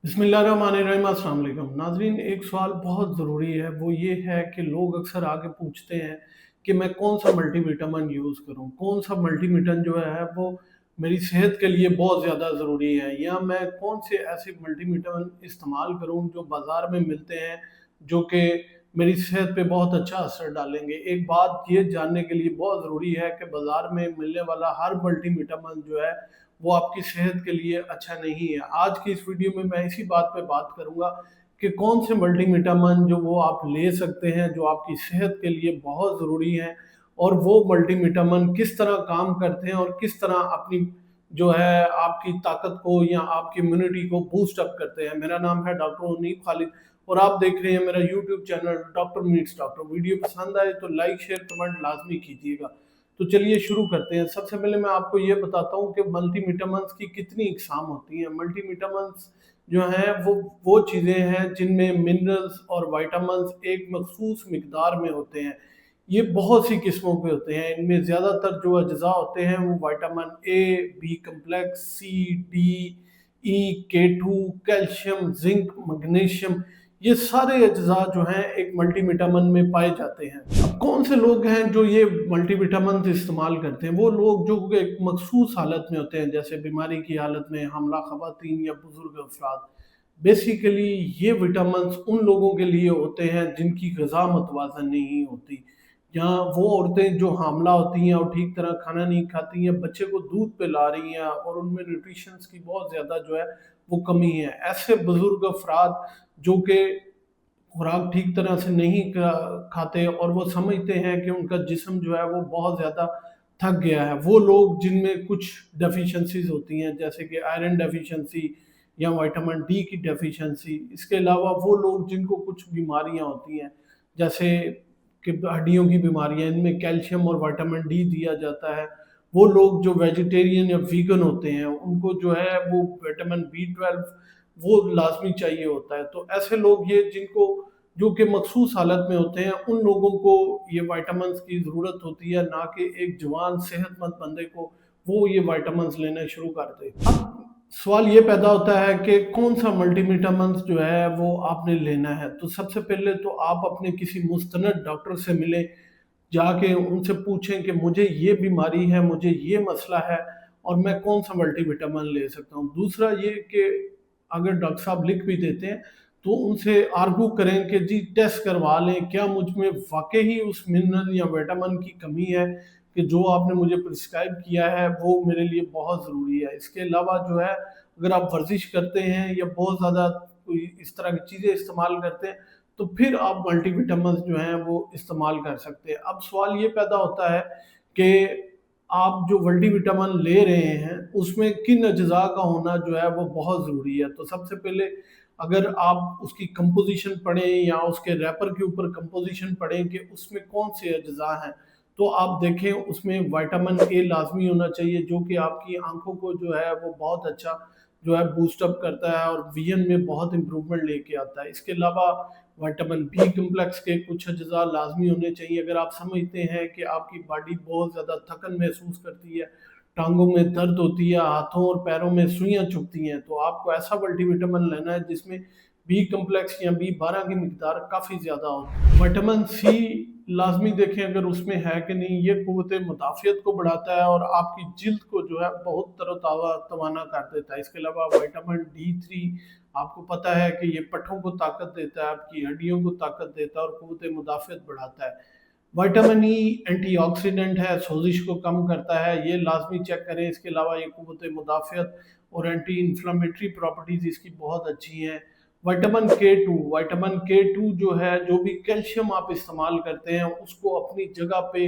बिस्मिल्लाहिर्रहमानिर्रहीम, अस्सलाम वालेकुम नाज़रीन। एक सवाल बहुत ज़रूरी है, वो ये है कि लोग अक्सर आके पूछते हैं कि मैं कौन सा मल्टीविटामिन यूज़ करूं, कौन सा मल्टीविटामिन जो है वो मेरी सेहत के लिए बहुत ज़्यादा ज़रूरी है, या मैं कौन से ऐसे मल्टीविटामिन इस्तेमाल करूं जो बाज़ार में मिलते हैं जो कि मेरी सेहत पे बहुत अच्छा असर डालेंगे। एक बात ये जानने के लिए बहुत ज़रूरी है कि बाज़ार में मिलने वाला हर मल्टीविटामिन जो है वो आपकी सेहत के लिए अच्छा नहीं है। आज की इस वीडियो में मैं इसी बात पे बात करूँगा कि कौन से मल्टीविटामिन जो वो आप ले सकते हैं, जो आपकी सेहत के लिए बहुत ज़रूरी हैं, और वो मल्टीविटामिन किस तरह काम करते हैं और किस तरह अपनी जो है आपकी ताकत को या आपकी इम्यूनिटी को बूस्ट अप करते हैं। मेरा नाम है डॉक्टर उन्नीब खालिद और आप देख रहे हैं मेरा YouTube channel doctor meets doctor. Video पसंद आए तो लाइक शेयर कमेंट लाजमी कीजिएगा। तो चलिए शुरू करते हैं। सबसे पहले मैं आपको ये बताता हूँ कि मल्टीविटामिन्स की कितनी इकसाम होती हैं। मल्टीविटामिन्स जो हैं वो चीज़ें हैं जिनमें मिनरल्स और विटामिन्स एक मखसूस मिकदार में होते हैं। ये बहुत सी किस्मों के होते हैं। इनमें ज़्यादातर जो अज्जा होते हैं वो vitamin A, B complex, C, D, E, K two, calcium, zinc, magnesium, ये सारे अज्जा जो हैं एक मल्टीविटामिन में पाए जाते हैं। अब कौन से लोग हैं जो ये मल्टीविटामिन इस्तेमाल करते हैं? वो लोग जो एक मखसूस हालत में होते हैं, जैसे बीमारी की हालत में, हमला खवातीन या बुजुर्ग अफराद। बेसिकली ये विटामिन उन लोगों के लिए होते हैं जिनकी ग़िज़ा मुतवाज़न नहीं होती, या वो औरतें जो हामला होती हैं और ठीक तरह खाना नहीं खाती हैं, बच्चे को दूध पिला रही हैं और उनमें न्यूट्रिशंस की बहुत ज़्यादा जो है वो कमी है। ऐसे बुजुर्ग अफराद जो कि खुराक ठीक तरह से नहीं खाते और वो समझते हैं कि उनका जिस्म जो है वो बहुत ज़्यादा थक गया है। वो लोग जिनमें कुछ डेफिशिएंसीज़ होती हैं, जैसे कि आयरन डेफिशिएंसी या विटामिन डी की डेफिशिएंसी। इसके अलावा वो लोग जिनको कुछ बीमारियाँ होती हैं, जैसे कि हड्डियों की बीमारियाँ, इनमें कैल्शियम और विटामिन डी दिया जाता है। वो लोग जो वेजिटेरियन या वीगन होते हैं, उनको जो है वो विटामिन बी 12 वो लाजमी चाहिए होता है। तो ऐसे लोग ये जिनको जो कि मखसूस हालत में होते हैं, उन लोगों को ये विटामिन्स की ज़रूरत होती है, ना कि एक जवान सेहतमंद बंदे को वो ये विटामिन्स लेना शुरू कर दे। अब सवाल ये पैदा होता है कि कौन सा मल्टीविटामिन्स जो है वो आपने लेना है। तो सबसे पहले तो आप अपने किसी मुस्तनद डॉक्टर से मिलें, जाके उनसे पूछें कि मुझे ये बीमारी है, मुझे ये मसला है और मैं कौन सा मल्टीविटामिन ले सकता हूँ। दूसरा ये कि अगर डॉक्टर साहब लिख भी देते हैं तो उनसे आर्गू करें कि जी टेस्ट करवा लें, क्या मुझ में वाक़ई ही उस मिनरल या विटामिन की कमी है कि जो आपने मुझे प्रिस्क्राइब किया है वो मेरे लिए बहुत ज़रूरी है। इसके अलावा जो है अगर आप वर्जिश करते हैं या बहुत ज़्यादा कोई इस तरह की चीज़ें इस्तेमाल करते हैं तो फिर आप मल्टीविटामिन्स जो हैं वो इस्तेमाल कर सकते हैं। अब सवाल ये पैदा होता है कि आप जो मल्टीविटामिन ले रहे हैं उसमें किन अज्जा का होना जो है वो बहुत ज़रूरी है। तो सबसे पहले अगर आप उसकी कंपोज़िशन पढ़ें या उसके रैपर के ऊपर कंपोज़िशन पढ़ें कि उसमें कौन से अज्जा हैं, तो आप देखें उसमें विटामिन ए लाज़मी होना चाहिए, जो कि आपकी आँखों को जो है वो बहुत अच्छा जो है बूस्ट अप करता है और विज़न में बहुत इम्प्रूवमेंट लेके आता है। इसके अलावा विटामिन बी कॉम्प्लेक्स के कुछ अज्जा लाज़मी होने चाहिए। अगर आप समझते हैं कि आपकी बॉडी बहुत ज़्यादा थकन महसूस करती है, टाँगों में दर्द होती है, हाथों और पैरों में सुइयाँ चुभती हैं, तो आपको ऐसा मल्टीविटामिन लेना है जिसमें बी कॉम्प्लेक्स या बी 12 की मिकदार काफ़ी ज़्यादा हो। विटामिन सी लाज़मी देखें अगर उसमें है कि नहीं। ये क़ुव्वत मुदाफ़ियत को बढ़ाता है और आपकी जिल्द को जो है बहुत तरोताज़ा कर देता है। इसके अलावा विटामिन डी 3 आपको पता है कि ये पट्ठों को ताकत देता है, आपकी हड्डियों को ताकत देता है और क़ुव्वत मुदाफ़ियत बढ़ाता है। विटामिन ई एंटीऑक्सीडेंट है, सोजिश को कम करता है, ये लाज़मी चेक करें। इसके अलावा ये क़ुव्वत मुदाफ़ियत और एंटी इन्फ्लेमेटरी प्रॉपर्टीज़ इसकी बहुत अच्छी हैं। विटामिन के टू जो है, जो भी कैल्शियम आप इस्तेमाल करते हैं उसको अपनी जगह पे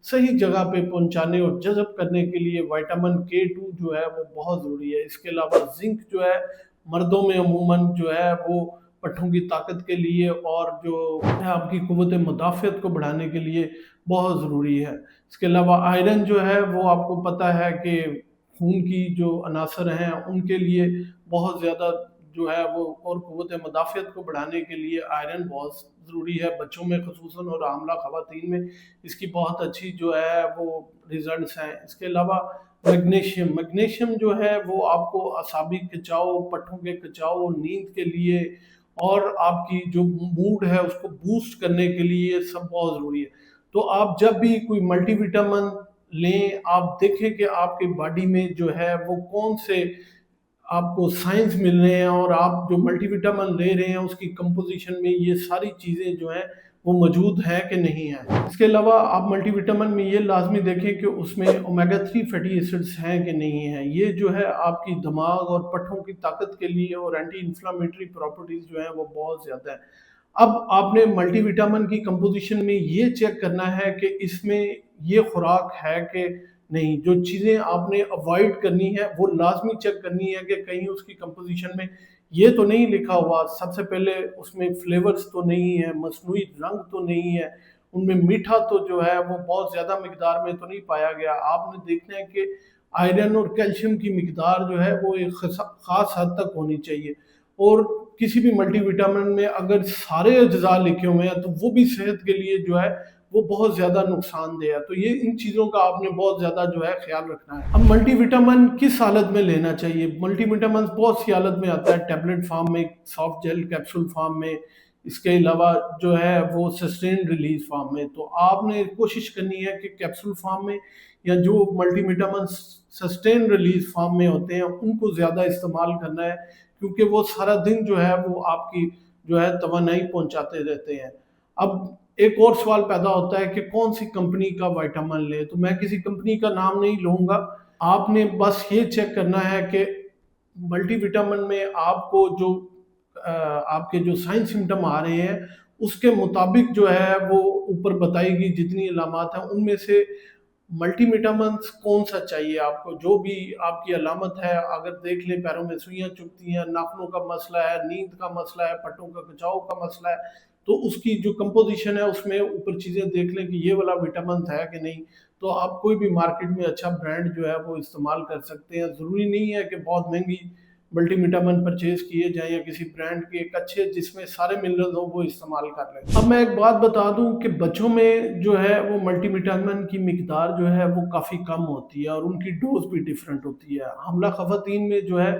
सही जगह पे पहुंचाने और जज़ब करने के लिए विटामिन के टू जो है वो बहुत ज़रूरी है। इसके अलावा जिंक जो है मर्दों में अमूमन जो है वो पट्ठों की ताकत के लिए और जो है आपकी क़ुव्वत मुदाफ़ियत को बढ़ाने के लिए बहुत ज़रूरी है। इसके अलावा आयरन जो है वो आपको पता है कि खून की जो अनासर हैं उनके लिए बहुत ज़्यादा جو ہے وہ اور قوت مدافعت کو بڑھانے کے لیے آئرن بہت ضروری ہے بچوں میں خصوصاً، اور حاملہ خواتین میں اس کی بہت اچھی جو ہے وہ ریزلٹس ہیں۔ اس کے علاوہ میگنیشیم جو ہے وہ آپ کو اعصابی کھچاؤ، پٹھوں کے کھچاؤ، نیند کے لیے اور آپ کی جو موڈ ہے اس کو بوسٹ کرنے کے لیے یہ سب بہت ضروری ہے۔ تو آپ جب بھی کوئی ملٹی وٹامن لیں، آپ دیکھیں کہ آپ کے باڈی میں جو ہے وہ کون سے آپ کو سائنس مل رہے ہیں، اور آپ جو ملٹی وٹامن لے رہے ہیں اس کی کمپوزیشن میں یہ ساری چیزیں جو ہیں وہ موجود ہیں کہ نہیں ہیں۔ اس کے علاوہ آپ ملٹی وٹامن میں یہ لازمی دیکھیں کہ اس میں اومیگا 3 فیٹی ایسڈز ہیں کہ نہیں ہیں۔ یہ جو ہے آپ کی دماغ اور پٹھوں کی طاقت کے لیے اور اینٹی انفلامیٹری پراپرٹیز جو ہیں وہ بہت زیادہ ہیں۔ اب آپ نے ملٹی وٹامن کی کمپوزیشن میں یہ چیک کرنا ہے کہ اس میں یہ خوراک ہے کہ نہیں۔ جو چیزیں آپ نے اوائڈ کرنی ہے وہ لازمی چیک کرنی ہے کہ کہیں اس کی کمپوزیشن میں یہ تو نہیں لکھا ہوا، سب سے پہلے اس میں فلیورز تو نہیں ہے، مصنوعی رنگ تو نہیں ہے، ان میں میٹھا تو جو ہے وہ بہت زیادہ مقدار میں تو نہیں پایا گیا۔ آپ نے دیکھنا ہے کہ آئرن اور کیلشیم کی مقدار جو ہے وہ ایک خاص حد تک ہونی چاہیے، اور کسی بھی ملٹی وٹامن میں اگر سارے اجزاء لکھے ہوئے ہیں تو وہ بھی صحت کے لیے جو ہے وہ بہت زیادہ نقصان دہ ہے۔ تو یہ ان چیزوں کا آپ نے بہت زیادہ جو ہے خیال رکھنا ہے۔ اب ملٹی وٹامن کس حالت میں لینا چاہیے؟ ملٹی وٹامن بہت سی حالت میں آتا ہے، ٹیبلٹ فارم میں، سافٹ جیل کیپسول فارم میں، اس کے علاوہ جو ہے وہ سسٹین ریلیز فارم میں۔ تو آپ نے کوشش کرنی ہے کہ کیپسول فارم میں یا جو multi vitamin sustain release form میں ہوتے ہیں ان کو زیادہ استعمال کرنا ہے، کیونکہ وہ سارا دن جو ہے وہ آپ کی جو ہے توانائی پہنچاتے رہتے ہیں۔ اب ایک اور سوال پیدا ہوتا ہے کہ کون سی کمپنی کا وائٹامن لے، تو میں کسی کمپنی کا نام نہیں لوں گا۔ آپ نے بس یہ چیک کرنا ہے کہ ملٹی وٹامن میں آپ کو جو آپ کے جو سائن سمٹم آ رہے ہیں اس کے مطابق جو ہے وہ اوپر بتائی گئی جتنی علامات ہیں ان میں سے ملٹی وٹامنس کون سا چاہیے آپ کو۔ جو بھی آپ کی علامت ہے، اگر دیکھ لیں پیروں میں سوئیاں چبھتی ہیں، ناخنوں کا مسئلہ ہے، نیند کا مسئلہ ہے، پٹوں کا کھچاؤ کا مسئلہ ہے، تو اس کی جو کمپوزیشن ہے اس میں اوپر چیزیں دیکھ لیں کہ یہ والا وٹامن ہے کہ نہیں۔ تو آپ کوئی بھی مارکیٹ میں اچھا برانڈ جو ہے وہ استعمال کر سکتے ہیں۔ ضروری نہیں ہے کہ بہت مہنگی ملٹی وٹامن پرچیز کیے جائیں، یا کسی برانڈ کے ایک اچھے جس میں سارے منرل ہوں وہ استعمال کر لیں۔ اب میں ایک بات بتا دوں کہ بچوں میں جو ہے وہ ملٹی وٹامن کی مقدار جو ہے وہ کافی کم ہوتی ہے، اور ان کی ڈوز بھی ڈیفرنٹ ہوتی ہے۔ حاملہ خواتین میں جو ہے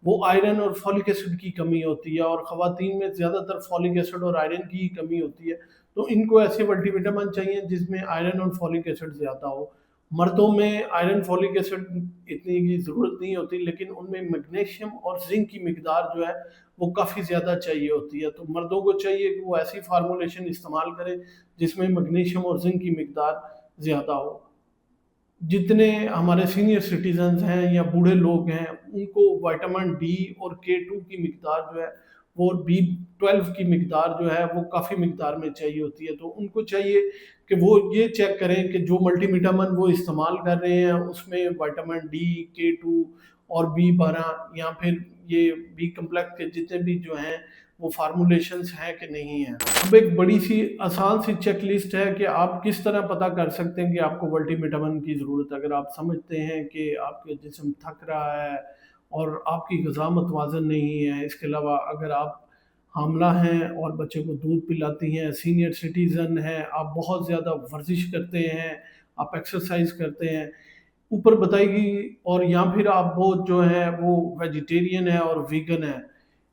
وہ آئرن اور فولک ایسڈ کی کمی ہوتی ہے، اور خواتین میں زیادہ تر فولک ایسڈ اور آئرن کی کمی ہوتی ہے۔ تو ان کو ایسے ملٹی وٹامن چاہیے جس میں آئرن اور فولک ایسڈ زیادہ ہو۔ مردوں میں آئرن فولک ایسڈ اتنی کی ضرورت نہیں ہوتی، لیکن ان میں میگنیشیم اور زنک کی مقدار جو ہے وہ کافی زیادہ چاہیے ہوتی ہے۔ تو مردوں کو چاہیے کہ وہ ایسی فارمولیشن استعمال کریں جس میں میگنیشیم اور زنک کی مقدار زیادہ ہو۔ جتنے ہمارے سینئر سٹیزنز ہیں یا بوڑھے لوگ ہیں ان کو وائٹامن ڈی اور K2 کی مقدار جو ہے وہ B12 کی مقدار جو ہے وہ کافی مقدار میں چاہیے ہوتی ہے۔ تو ان کو چاہیے کہ وہ یہ چیک کریں کہ جو ملٹی وٹامن وہ استعمال کر رہے ہیں اس میں وائٹامن ڈی، K2 اور B12 یا پھر یہ B کمپلیکس کے جتنے بھی جو ہیں وہ فارمولیشنز ہیں کہ نہیں ہیں۔ اب ایک بڑی سی آسان سی چیک لسٹ ہے کہ آپ کس طرح پتہ کر سکتے ہیں کہ آپ کو ملٹی وٹامن کی ضرورت ہے۔ اگر آپ سمجھتے ہیں کہ آپ کے جسم تھک رہا ہے اور آپ کی غذا متوازن نہیں ہے، اس کے علاوہ اگر آپ حاملہ ہیں اور بچے کو دودھ پلاتی ہیں، سینئر سٹیزن ہیں، آپ بہت زیادہ ورزش کرتے ہیں، آپ ایکسرسائز کرتے ہیں اوپر بتائی گئی، اور یا پھر آپ بہت جو ہے وہ ویجیٹیرین ہے اور ویگن ہے،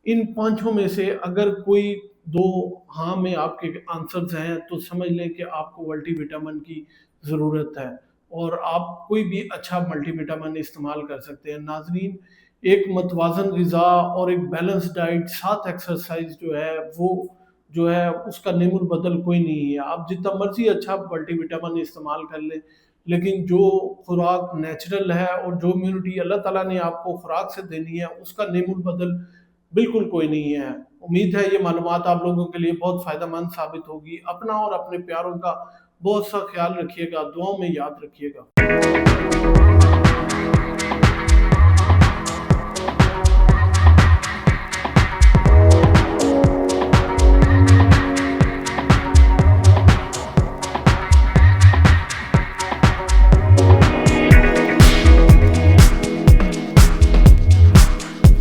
ان پانچوں میں سے اگر کوئی دو ہاں میں آپ کے آنسرز ہیں تو سمجھ لیں کہ آپ کو ملٹی وٹامن کی ضرورت ہے، اور آپ کوئی بھی اچھا ملٹی وٹامن استعمال کر سکتے ہیں۔ ناظرین، ایک متوازن غذا اور ایک بیلنس ڈائٹ ساتھ ایکسرسائز جو ہے وہ جو ہے اس کا نعم البدل کوئی نہیں ہے۔ آپ جتنا مرضی اچھا ملٹی وٹامن استعمال کر لیں، لیکن جو خوراک نیچرل ہے اور جو امیونٹی اللہ تعالیٰ نے آپ کو خوراک سے دینی ہے اس کا نعم البدل بالکل کوئی نہیں ہے۔ امید ہے یہ معلومات آپ لوگوں کے لیے بہت فائدہ مند ثابت ہوگی۔ اپنا اور اپنے پیاروں کا بہت سا خیال رکھیے گا، دعاؤں میں یاد رکھیے گا۔